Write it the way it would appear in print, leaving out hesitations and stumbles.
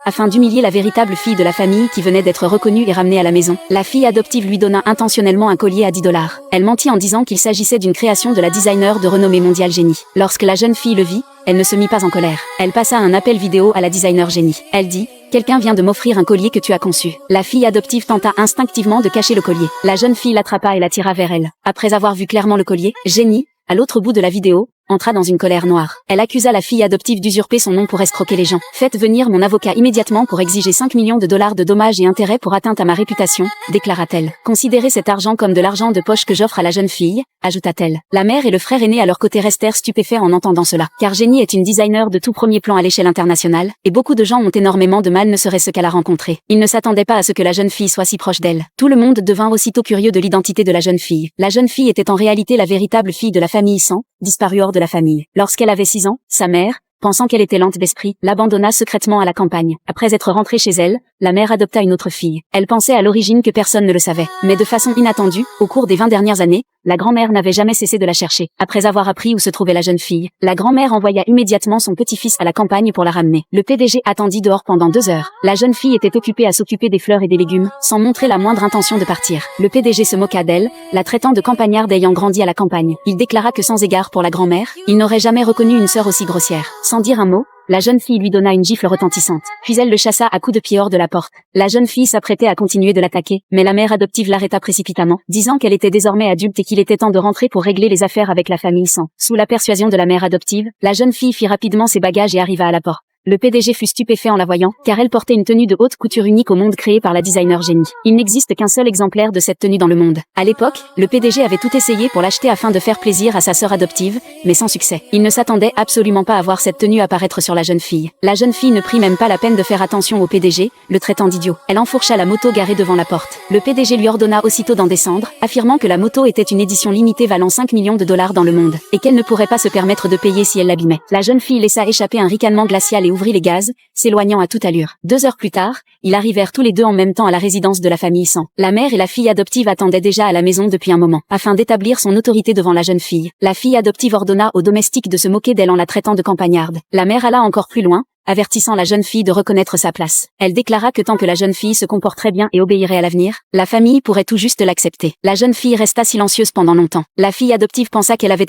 afin d'humilier la véritable fille de la famille qui venait d'être reconnue et ramenée à la maison. La fille adoptive lui donna intentionnellement un collier à 10 $. Elle mentit en disant qu'il s'agissait d'une création de la designer de renommée mondiale Jenny. Lorsque la jeune fille le vit, elle ne se mit pas en colère. Elle passa un appel vidéo à la designer Jenny. Elle dit: quelqu'un vient de m'offrir un collier que tu as conçu. La fille adoptive tenta instinctivement de cacher le collier. La jeune fille l'attrapa et l'attira vers elle. Après avoir vu clairement le collier, Jenny, à l'autre bout de la vidéo, entra dans une colère noire. Elle accusa la fille adoptive d'usurper son nom pour escroquer les gens. Faites venir mon avocat immédiatement pour exiger 5 millions de dollars de dommages et intérêts pour atteinte à ma réputation, déclara-t-elle. Considérez cet argent comme de l'argent de poche que j'offre à la jeune fille, ajouta-t-elle. La mère et le frère aîné à leur côté restèrent stupéfaits en entendant cela. Car Jenny est une designer de tout premier plan à l'échelle internationale, et beaucoup de gens ont énormément de mal ne serait-ce qu'à la rencontrer. Ils ne s'attendaient pas à ce que la jeune fille soit si proche d'elle. Tout le monde devint aussitôt curieux de l'identité de la jeune fille. La jeune fille était en réalité la véritable fille de la famille San, disparue hors de la famille. Lorsqu'elle avait 6 ans, sa mère, pensant qu'elle était lente d'esprit, l'abandonna secrètement à la campagne. Après être rentrée chez elle, la mère adopta une autre fille. Elle pensait à l'origine que personne ne le savait. Mais de façon inattendue, au cours des 20 dernières années, la grand-mère n'avait jamais cessé de la chercher. Après avoir appris où se trouvait la jeune fille, la grand-mère envoya immédiatement son petit-fils à la campagne pour la ramener. Le PDG attendit dehors pendant 2 heures. La jeune fille était occupée à s'occuper des fleurs et des légumes, sans montrer la moindre intention de partir. Le PDG se moqua d'elle, la traitant de campagnarde ayant grandi à la campagne. Il déclara que sans égard pour la grand-mère, il n'aurait jamais reconnu une sœur aussi grossière. Sans dire un mot, la jeune fille lui donna une gifle retentissante. Puis elle le chassa à coups de pied hors de la porte. La jeune fille s'apprêtait à continuer de l'attaquer, mais la mère adoptive l'arrêta précipitamment, disant qu'elle était désormais adulte et qu'il était temps de rentrer pour régler les affaires avec la famille San. Sous la persuasion de la mère adoptive, la jeune fille fit rapidement ses bagages et arriva à la porte. Le PDG fut stupéfait en la voyant, car elle portait une tenue de haute couture unique au monde créée par la designer Jenny. Il n'existe qu'un seul exemplaire de cette tenue dans le monde. À l'époque, le PDG avait tout essayé pour l'acheter afin de faire plaisir à sa sœur adoptive, mais sans succès. Il ne s'attendait absolument pas à voir cette tenue apparaître sur la jeune fille. La jeune fille ne prit même pas la peine de faire attention au PDG, le traitant d'idiot. Elle enfourcha la moto garée devant la porte. Le PDG lui ordonna aussitôt d'en descendre, affirmant que la moto était une édition limitée valant 5 millions de dollars dans le monde, et qu'elle ne pourrait pas se permettre de payer si elle l'abîmait. La jeune fille laissa échapper un ricanement glacial et ouvrit les gaz, s'éloignant à toute allure. 2 heures plus tard, ils arrivèrent tous les deux en même temps à la résidence de la famille San. La mère et la fille adoptive attendaient déjà à la maison depuis un moment. Afin d'établir son autorité devant la jeune fille, la fille adoptive ordonna aux domestiques de se moquer d'elle en la traitant de campagnarde. La mère alla encore plus loin, avertissant la jeune fille de reconnaître sa place. Elle déclara que tant que la jeune fille se comporterait bien et obéirait à l'avenir, la famille pourrait tout juste l'accepter. La jeune fille resta silencieuse pendant longtemps. La fille adoptive pensa qu'elle avait